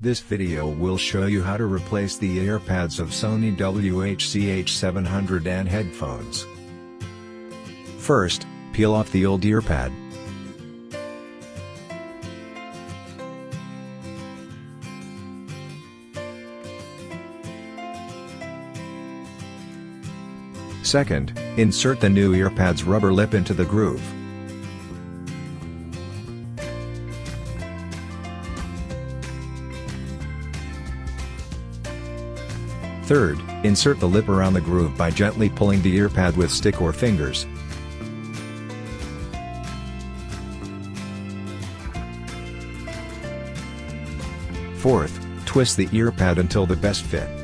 This video will show you how to replace the earpads of Sony WH-CH700N headphones. First, peel off the old earpad. Second, insert the new earpad's rubber lip into the groove. Third, insert the lip around the groove by gently pulling the earpad with stick or fingers. Fourth, twist the earpad until the best fit.